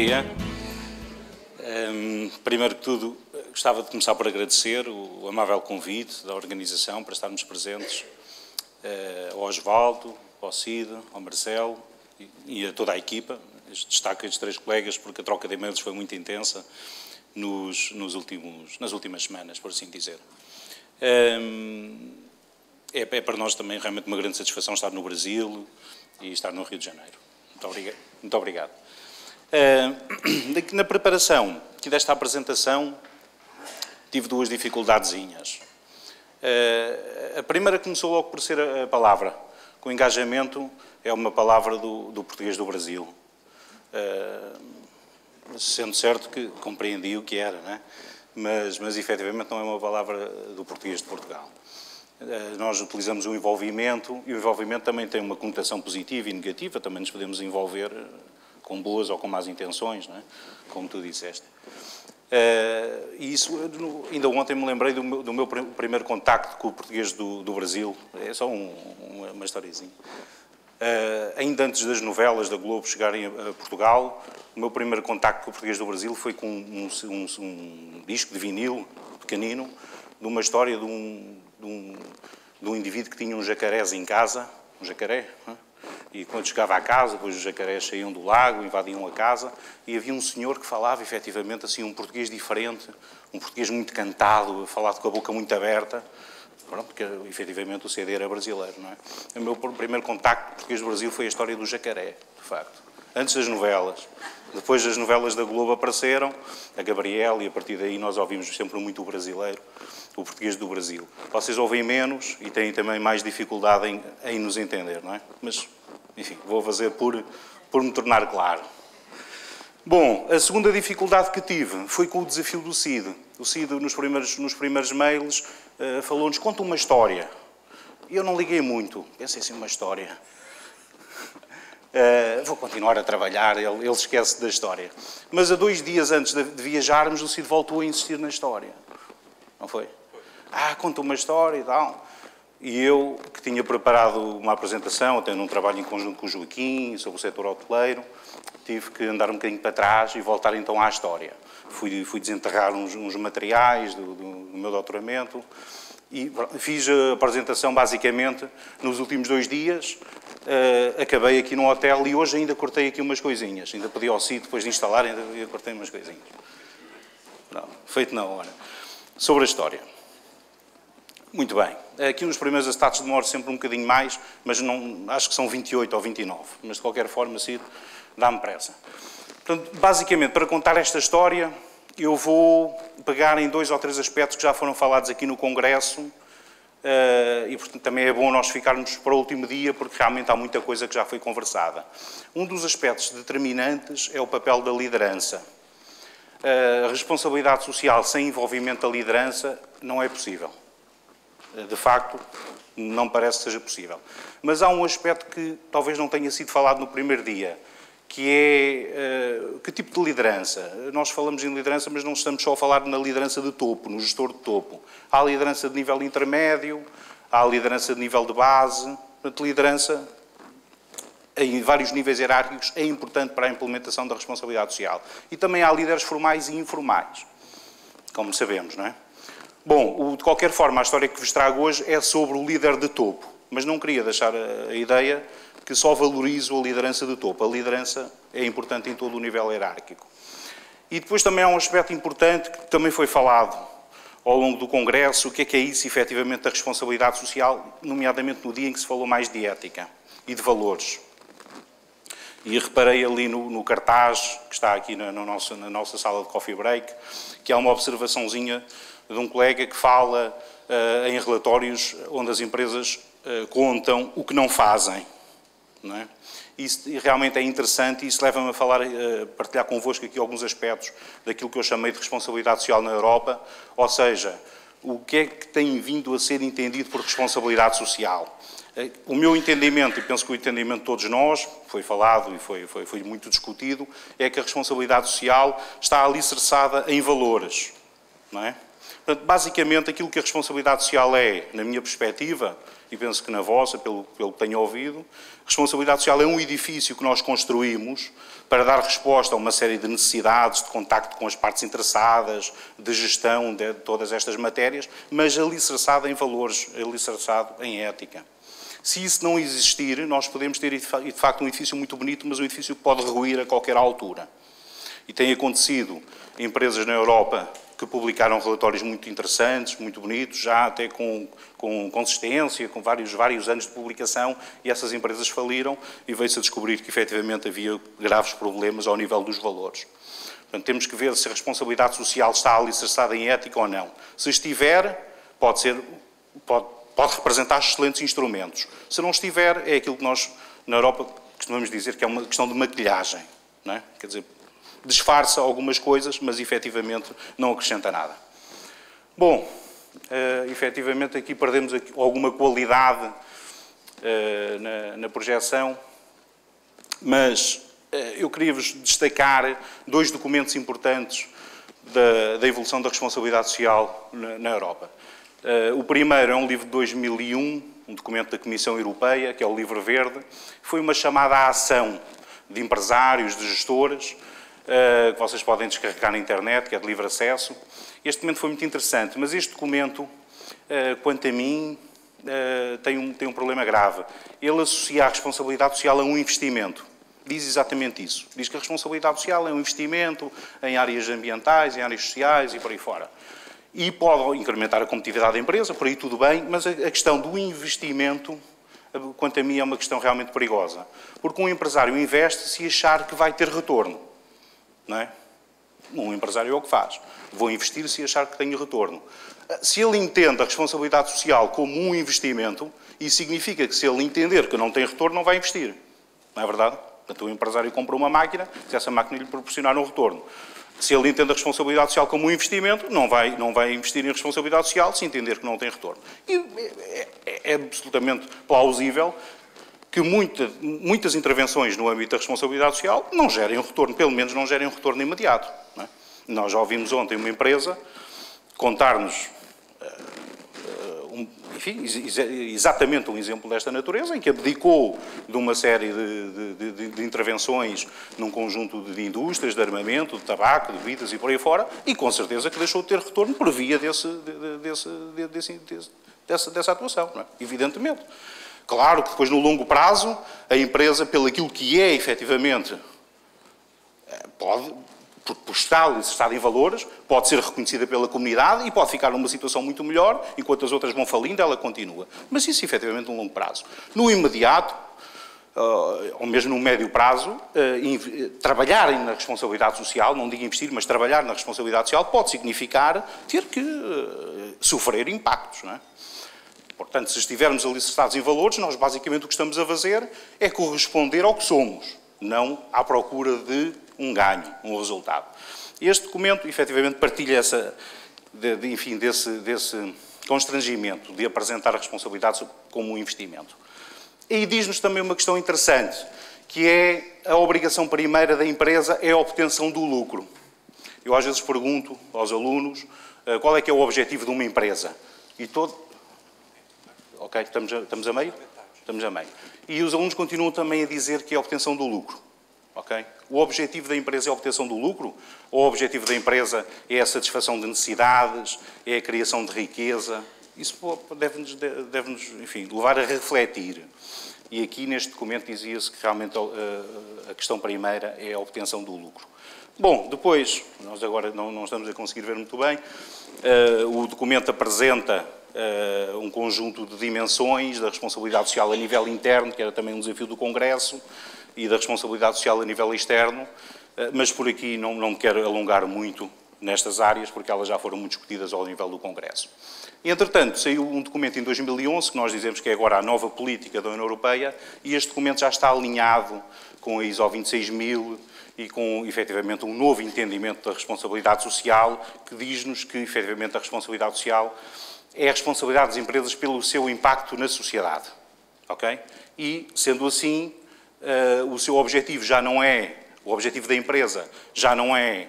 dia. Primeiro que tudo, gostava de começar por agradecer o amável convite da organização para estarmos presentes ao Osvaldo, ao Cid, ao Marcelo e a toda a equipa. Destaco estes três colegas porque a troca de e-mails foi muito intensa nas últimas semanas, por assim dizer. É para nós também realmente uma grande satisfação estar no Brasil e estar no Rio de Janeiro. Muito obrigado. Na preparação aqui desta apresentação tive duas dificuldadezinhas. A primeira começou logo por ser a palavra. Com engajamento é uma palavra do português do Brasil. Sendo certo que compreendi o que era, não é? Mas efetivamente não é uma palavra do português de Portugal. Nós utilizamos o envolvimento e o envolvimento também tem uma conotação positiva e negativa, também nos podemos envolver com boas ou com más intenções, não é? Como tu disseste. E isso, ainda ontem me lembrei do meu primeiro contacto com o português do Brasil, é só uma historiazinha. Ainda antes das novelas da Globo chegarem a Portugal, o meu primeiro contacto com o português do Brasil foi com um disco de vinil pequenino, de uma história de um indivíduo que tinha um jacarés em casa, um jacaré, não é? E quando chegava à casa, depois os jacarés saíam do lago, invadiam a casa, e havia um senhor que falava, efetivamente, assim, um português diferente, um português muito cantado, falado com a boca muito aberta, pronto, porque, efetivamente, o CD era brasileiro, não é? O meu primeiro contacto com o português do Brasil foi a história do jacaré, de facto. Antes das novelas. Depois as novelas da Globo apareceram, a Gabriela, e a partir daí nós ouvimos sempre muito o brasileiro, o português do Brasil. Vocês ouvem menos e têm também mais dificuldade em nos entender, não é? Mas, enfim, vou fazer por me tornar claro. Bom, a segunda dificuldade que tive foi com o desafio do Cid. O Cid, nos primeiros mails, falou-nos, conta uma história. E eu não liguei muito, pensei assim, uma história. Vou continuar a trabalhar, ele esquece da história. Mas a 2 dias antes de viajarmos, o Cid voltou a insistir na história. Não foi? Conta uma história e tal. E eu, que tinha preparado uma apresentação, até num trabalho em conjunto com o Joaquim, sobre o setor hoteleiro, tive que andar um bocadinho para trás e voltar então à história. Fui desenterrar uns materiais do meu doutoramento e fiz a apresentação basicamente nos últimos 2 dias. Acabei aqui num hotel e hoje ainda cortei aqui umas coisinhas. Ainda pedi ao Cid, depois de instalar, ainda cortei umas coisinhas. Não, feito na hora. Sobre a história. Muito bem. Aqui nos primeiros acetatos demoro sempre um bocadinho mais, mas não, acho que são 28 ou 29. Mas, de qualquer forma, Cid, dá-me pressa. Portanto, basicamente, para contar esta história, eu vou pegar em 2 ou 3 aspectos que já foram falados aqui no Congresso e, portanto, também é bom nós ficarmos para o último dia, porque realmente há muita coisa que já foi conversada. Um dos aspectos determinantes é o papel da liderança. A responsabilidade social sem envolvimento da liderança não é possível. De facto, não parece que seja possível. Mas há um aspecto que talvez não tenha sido falado no primeiro dia, que é que tipo de liderança? Nós falamos em liderança, mas não estamos só a falar na liderança de topo, no gestor de topo. Há liderança de nível intermédio, há liderança de nível de base, portanto, liderança em vários níveis hierárquicos é importante para a implementação da responsabilidade social. E também há líderes formais e informais, como sabemos, não é? Bom, de qualquer forma, a história que vos trago hoje é sobre o líder de topo, mas não queria deixar a ideia que só valorizo a liderança de topo. A liderança é importante em todo o nível hierárquico. E depois também há um aspecto importante que também foi falado ao longo do Congresso, o que é isso, efetivamente, da responsabilidade social, nomeadamente no dia em que se falou mais de ética e de valores. E reparei ali no cartaz, que está aqui na nossa sala de coffee break, que há uma observaçãozinha de um colega que fala em relatórios onde as empresas contam o que não fazem. Não é? Isso realmente é interessante e isso leva-me a partilhar convosco aqui alguns aspectos daquilo que eu chamei de responsabilidade social na Europa, ou seja, o que é que tem vindo a ser entendido por responsabilidade social. O meu entendimento, e penso que o entendimento de todos nós, foi falado e foi muito discutido, é que a responsabilidade social está alicerçada em valores, não é? Portanto, basicamente, aquilo que a responsabilidade social é, na minha perspectiva, e penso que na vossa, pelo que tenho ouvido, responsabilidade social é um edifício que nós construímos para dar resposta a uma série de necessidades, de contacto com as partes interessadas, de gestão de todas estas matérias, mas alicerçado em valores, alicerçado em ética. Se isso não existir, nós podemos ter, de facto, um edifício muito bonito, mas um edifício que pode ruir a qualquer altura. E tem acontecido em empresas na Europa que publicaram relatórios muito interessantes, muito bonitos, já até com consistência, com vários anos de publicação, e essas empresas faliram e veio-se a descobrir que, efetivamente, havia graves problemas ao nível dos valores. Portanto, temos que ver se a responsabilidade social está alicerçada em ética ou não. Se estiver, pode representar excelentes instrumentos. Se não estiver, é aquilo que nós, na Europa, costumamos dizer que é uma questão de maquilhagem, não é? Quer dizer, disfarça algumas coisas, mas efetivamente não acrescenta nada. Bom, efetivamente aqui perdemos alguma qualidade na projeção, mas eu queria-vos destacar dois documentos importantes da evolução da responsabilidade social na Europa. O primeiro é um livro de 2001, um documento da Comissão Europeia, que é o Livro Verde. Foi uma chamada à ação de empresários, de gestores, que vocês podem descarregar na internet, que é de livre acesso. Este documento foi muito interessante, mas este documento, quanto a mim, tem um problema grave. Ele associa a responsabilidade social a um investimento. Diz exatamente isso. Diz que a responsabilidade social é um investimento em áreas ambientais, em áreas sociais e por aí fora. E pode incrementar a competitividade da empresa, por aí tudo bem, mas a questão do investimento, quanto a mim, é uma questão realmente perigosa. Porque um empresário investe se achar que vai ter retorno. Não é? Um empresário é o que faz. Vou investir se achar que tenho retorno. Se ele entende a responsabilidade social como um investimento, isso significa que se ele entender que não tem retorno, não vai investir. Não é verdade? Portanto, o empresário compra uma máquina, se essa máquina lhe proporcionar um retorno. Se ele entende a responsabilidade social como um investimento, não vai investir em responsabilidade social se entender que não tem retorno. E é absolutamente plausível que muitas intervenções no âmbito da responsabilidade social não gerem um retorno, pelo menos não gerem um retorno imediato. Não é? Nós já ouvimos ontem uma empresa contar-nos, enfim, exatamente um exemplo desta natureza, em que abdicou de uma série de intervenções num conjunto de indústrias, de armamento, de tabaco, de bebidas e por aí fora, e com certeza que deixou de ter retorno por via dessa atuação, não é? Evidentemente. Claro que depois, no longo prazo, a empresa, pelo aquilo que é, efetivamente, pode, por estar alicerçada em valores, pode ser reconhecida pela comunidade e pode ficar numa situação muito melhor, enquanto as outras vão falindo, ela continua. Mas isso, efetivamente, no longo prazo. No imediato, ou mesmo no médio prazo, trabalhar na responsabilidade social, não digo investir, mas trabalhar na responsabilidade social, pode significar ter que sofrer impactos, não é? Portanto, se estivermos alicerçados em valores, nós basicamente o que estamos a fazer é corresponder ao que somos, não à procura de um ganho, um resultado. Este documento, efetivamente, partilha desse constrangimento de apresentar a responsabilidade como um investimento. E diz-nos também uma questão interessante, que é a obrigação primeira da empresa é a obtenção do lucro. Eu às vezes pergunto aos alunos qual é que é o objetivo de uma empresa. E Ok, estamos a meio? Estamos a meio. E os alunos continuam também a dizer que é a obtenção do lucro. Ok? O objetivo da empresa é a obtenção do lucro? Ou o objetivo da empresa é a satisfação de necessidades, é a criação de riqueza? Isso deve-nos, enfim, levar a refletir. E aqui neste documento dizia-se que realmente a questão primeira é a obtenção do lucro. Bom, depois, nós agora não estamos a conseguir ver muito bem, o documento apresenta um conjunto de dimensões da responsabilidade social a nível interno, que era também um desafio do Congresso, e da responsabilidade social a nível externo, mas por aqui não me quero alongar muito nestas áreas, porque elas já foram muito discutidas ao nível do Congresso. Entretanto, saiu um documento em 2011, que nós dizemos que é agora a nova política da União Europeia, e este documento já está alinhado com a ISO 26000 e com, efetivamente, um novo entendimento da responsabilidade social, que diz-nos que, efetivamente, a responsabilidade social é a responsabilidade das empresas pelo seu impacto na sociedade. Ok? E, sendo assim, o seu objetivo já não é, o objetivo da empresa já não é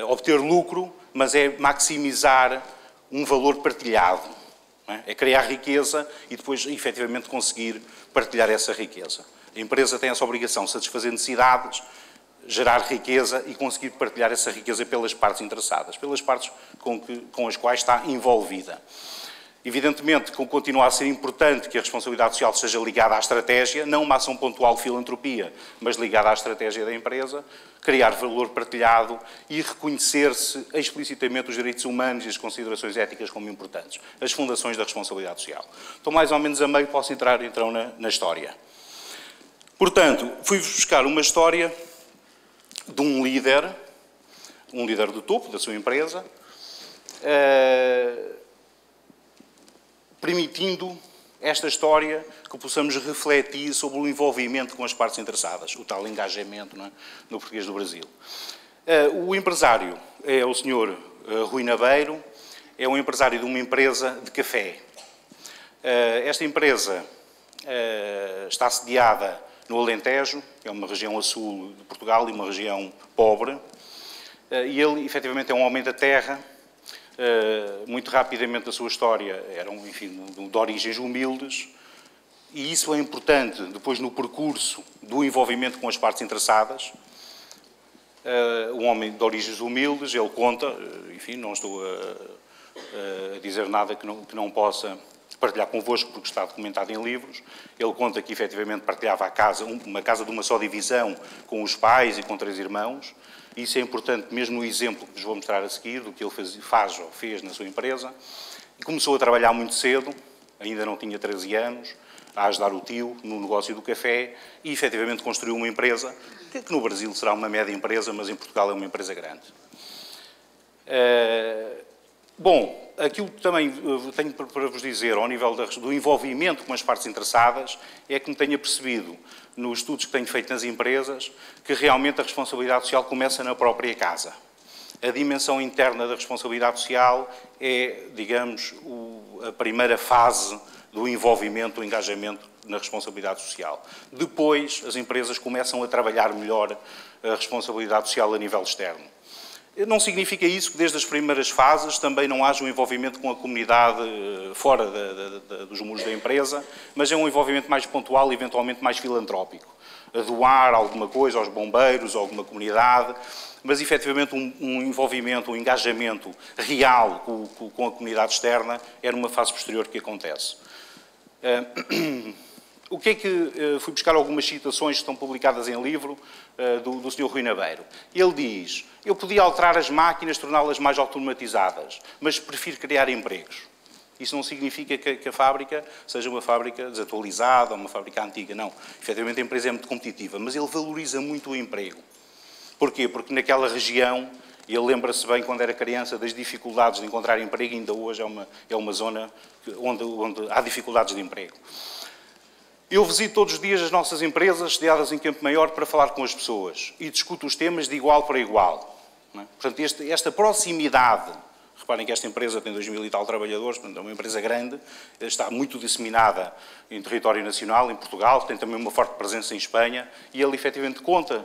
obter lucro, mas é maximizar um valor partilhado. Não é? É criar riqueza e depois, efetivamente, conseguir partilhar essa riqueza. A empresa tem essa obrigação, satisfazer necessidades, gerar riqueza e conseguir partilhar essa riqueza pelas partes interessadas, pelas partes com as quais está envolvida. Evidentemente, continua a ser importante que a responsabilidade social seja ligada à estratégia, não uma ação pontual de filantropia, mas ligada à estratégia da empresa, criar valor partilhado e reconhecer-se explicitamente os direitos humanos e as considerações éticas como importantes. As fundações da responsabilidade social. Estou mais ou menos a meio, posso entrar então na história. Portanto, fui-vos buscar uma história de um líder do topo da sua empresa, permitindo esta história que possamos refletir sobre o envolvimento com as partes interessadas, o tal engajamento, não é? No português do Brasil. O empresário é o senhor Rui Nabeiro, é um empresário de uma empresa de café. Esta empresa está sediada no Alentejo, que é uma região a sul de Portugal e uma região pobre, e ele, efetivamente, é um homem da terra. Muito rapidamente a sua história era, enfim, de origens humildes, e isso é importante depois no percurso do envolvimento com as partes interessadas. Um homem de origens humildes, ele conta, enfim, não estou a dizer nada que não possa partilhar convosco, porque está documentado em livros. Ele conta que, efetivamente, partilhava uma casa de uma só divisão com os pais e com 3 irmãos. Isso é importante mesmo no exemplo que vos vou mostrar a seguir, do que ele fez na sua empresa. E começou a trabalhar muito cedo, ainda não tinha 13 anos, a ajudar o tio no negócio do café e, efetivamente, construiu uma empresa, que no Brasil será uma média empresa, mas em Portugal é uma empresa grande. Bom, aquilo que também tenho para vos dizer ao nível do envolvimento com as partes interessadas é que me tenho percebido, nos estudos que tenho feito nas empresas, que realmente a responsabilidade social começa na própria casa. A dimensão interna da responsabilidade social é, digamos, a primeira fase do envolvimento, do engajamento na responsabilidade social. Depois, as empresas começam a trabalhar melhor a responsabilidade social a nível externo. Não significa isso que desde as primeiras fases também não haja um envolvimento com a comunidade fora dos muros da empresa, mas é um envolvimento mais pontual e eventualmente mais filantrópico. A doar alguma coisa aos bombeiros, a alguma comunidade, mas efetivamente um envolvimento, um engajamento real com a comunidade externa é numa fase posterior que acontece. O que é que fui buscar algumas citações que estão publicadas em livro do Sr. Rui Nabeiro. Ele diz: eu podia alterar as máquinas, torná-las mais automatizadas, mas prefiro criar empregos. Isso não significa que a fábrica seja uma fábrica desatualizada ou uma fábrica antiga, não. Efetivamente a empresa é muito competitiva, mas ele valoriza muito o emprego. Porquê? Porque naquela região, ele lembra-se bem quando era criança das dificuldades de encontrar emprego, ainda hoje é uma zona onde há dificuldades de emprego. Eu visito todos os dias as nossas empresas sediadas em Campo Maior para falar com as pessoas e discuto os temas de igual para igual. Não é? Portanto, esta proximidade, reparem que esta empresa tem 2000 e tal trabalhadores, portanto, é uma empresa grande, está muito disseminada em território nacional, em Portugal, tem também uma forte presença em Espanha, e ele efetivamente conta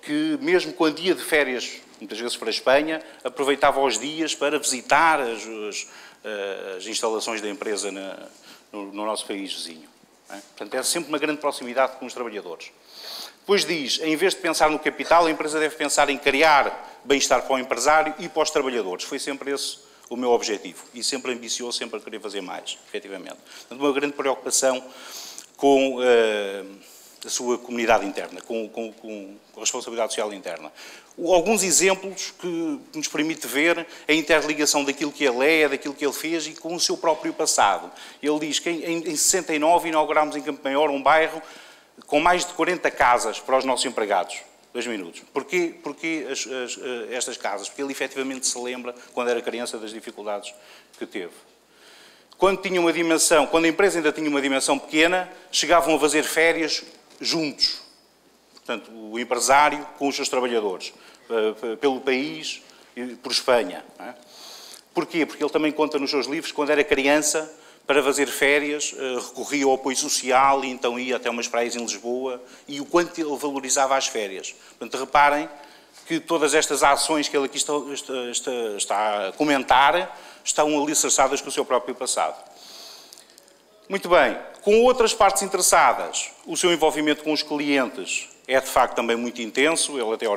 que mesmo quando ia de férias, muitas vezes para a Espanha, aproveitava os dias para visitar as instalações da empresa no nosso país vizinho. É? Portanto, é sempre uma grande proximidade com os trabalhadores. Depois diz, em vez de pensar no capital, a empresa deve pensar em criar bem-estar para o empresário e para os trabalhadores. Foi sempre esse o meu objetivo. E sempre ambicioso, sempre a querer fazer mais, efetivamente. Portanto, uma grande preocupação com a sua comunidade interna, com a responsabilidade social interna. Alguns exemplos que nos permite ver a interligação daquilo que ele é, daquilo que ele fez e com o seu próprio passado. Ele diz que em 69 inaugurámos em Campo Maior um bairro com mais de 40 casas para os nossos empregados. 2 minutos. Porquê estas casas? Porque ele efetivamente se lembra, quando era criança, das dificuldades que teve. Quando a empresa ainda tinha uma dimensão pequena, chegavam a fazer férias juntos. Portanto, o empresário com os seus trabalhadores, pelo país e por Espanha. Não é? Porquê? Porque ele também conta nos seus livros, quando era criança, para fazer férias, recorria ao apoio social e então ia até umas praias em Lisboa, e o quanto ele valorizava as férias. Portanto, reparem que todas estas ações que ele aqui está a comentar estão alicerçadas com o seu próprio passado. Muito bem, com outras partes interessadas, o seu envolvimento com os clientes é de facto também muito intenso, ele até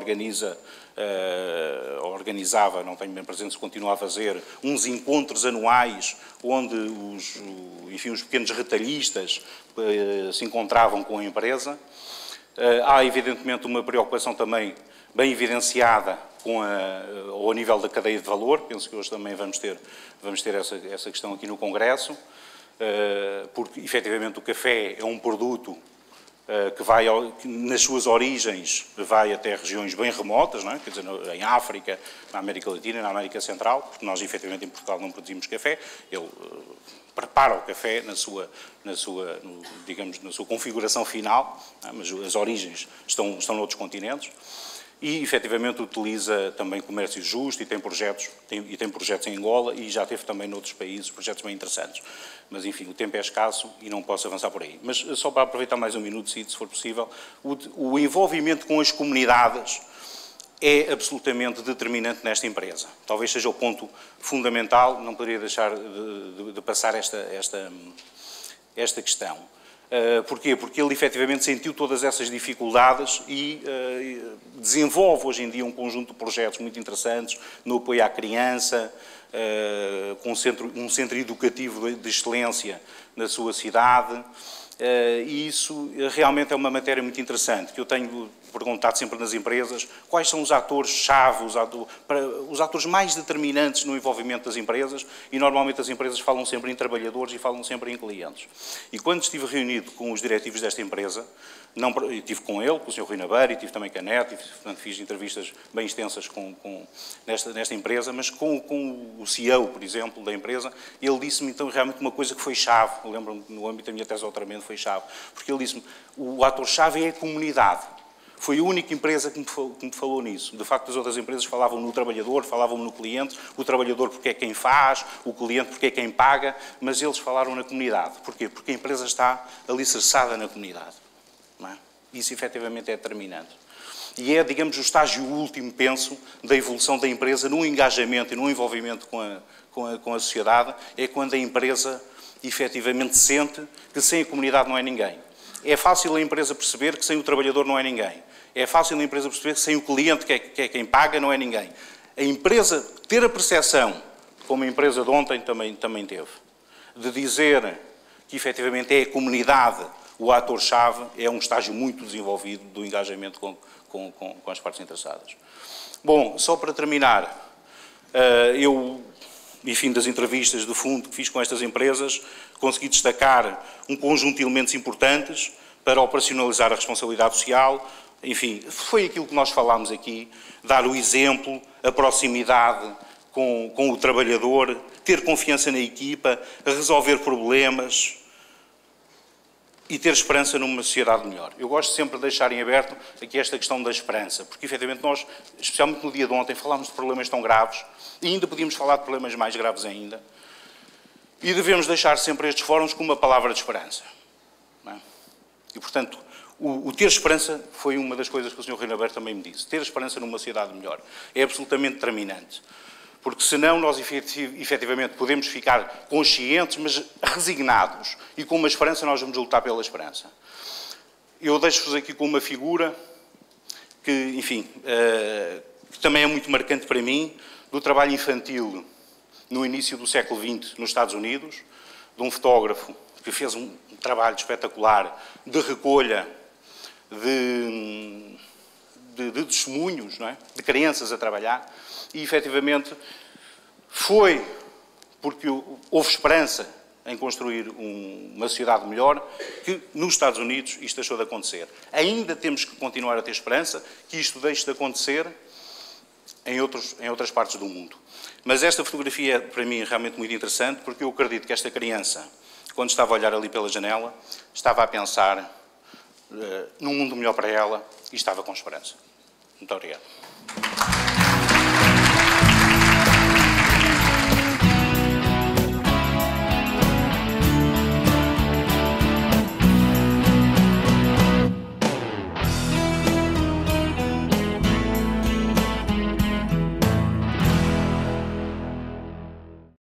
organizava, não tenho bem presente se continua a fazer, uns encontros anuais onde os pequenos retalhistas se encontravam com a empresa. Há evidentemente uma preocupação também bem evidenciada ao nível da cadeia de valor, penso que hoje também vamos ter essa questão aqui no Congresso, porque efetivamente o café é um produto que nas suas origens vai até regiões bem remotas, não é? Quer dizer, em África, na América Latina, na América Central, porque nós efetivamente em Portugal não produzimos café, ele prepara o café na sua configuração final, não é? Mas as origens estão noutros continentes. E, efetivamente, utiliza também comércio justo e tem projetos em Angola e já teve também noutros países projetos bem interessantes. Mas, enfim, o tempo é escasso e não posso avançar por aí. Mas, só para aproveitar mais um minuto, se for possível, o envolvimento com as comunidades é absolutamente determinante nesta empresa. Talvez seja o ponto fundamental, não poderia deixar de passar esta questão. Porquê? Porque ele efetivamente sentiu todas essas dificuldades e desenvolve hoje em dia um conjunto de projetos muito interessantes no apoio à criança, com um centro educativo de excelência na sua cidade, e isso realmente é uma matéria muito interessante, que eu tenho perguntado sempre nas empresas, quais são os atores-chave, os atores mais determinantes no envolvimento das empresas, e normalmente as empresas falam sempre em trabalhadores e falam sempre em clientes. E quando estive reunido com os diretivos desta empresa, estive com ele, com o Sr. Rui Nabeiro, e estive também com a NET, portanto fiz entrevistas bem extensas nesta empresa, mas com o CEO, por exemplo, da empresa, ele disse-me então realmente uma coisa que foi chave, eu lembro-me no âmbito da minha tese de doutoramento foi chave, porque ele disse-me, o ator-chave é a comunidade. Foi a única empresa que me falou nisso. De facto, as outras empresas falavam no trabalhador, falavam no cliente, o trabalhador porque é quem faz, o cliente porque é quem paga, mas eles falaram na comunidade. Porquê? Porque a empresa está alicerçada na comunidade. Não é? Isso, efetivamente, é determinante. E é, digamos, o estágio último, penso, da evolução da empresa no engajamento e no envolvimento com a sociedade, é quando a empresa, efetivamente, sente que sem a comunidade não é ninguém. É fácil a empresa perceber que sem o trabalhador não é ninguém. É fácil a empresa perceber que sem o cliente, que é quem paga, não é ninguém. A empresa ter a percepção, como a empresa de ontem também teve, de dizer que efetivamente é a comunidade o ator-chave, é um estágio muito desenvolvido do engajamento com as partes interessadas. Bom, só para terminar, enfim, das entrevistas de fundo que fiz com estas empresas, consegui destacar um conjunto de elementos importantes para operacionalizar a responsabilidade social. Enfim, foi aquilo que nós falámos aqui, dar o exemplo, a proximidade com o trabalhador, ter confiança na equipa, resolver problemas e ter esperança numa sociedade melhor. Eu gosto sempre de deixar em aberto aqui esta questão da esperança, porque efetivamente nós, especialmente no dia de ontem, falámos de problemas tão graves e ainda podíamos falar de problemas mais graves ainda. E devemos deixar sempre estes fóruns com uma palavra de esperança. Não é? E, portanto, o ter esperança foi uma das coisas que o Sr. Rui Nabeiro também me disse. Ter esperança numa sociedade melhor é absolutamente determinante. Porque senão nós efetivamente podemos ficar conscientes, mas resignados. E com uma esperança nós vamos lutar pela esperança. Eu deixo-vos aqui com uma figura que, enfim, que também é muito marcante para mim, do trabalho infantil no início do século XX nos Estados Unidos, de um fotógrafo que fez um trabalho espetacular de recolha de testemunhos, não é? De crianças a trabalhar, e efetivamente foi porque houve esperança em construir uma sociedade melhor que nos Estados Unidos isto deixou de acontecer. Ainda temos que continuar a ter esperança que isto deixe de acontecer em outras partes do mundo. Mas esta fotografia é, para mim, realmente muito interessante, porque eu acredito que esta criança, quando estava a olhar ali pela janela, estava a pensar num mundo melhor para ela e estava com esperança. Muito obrigado.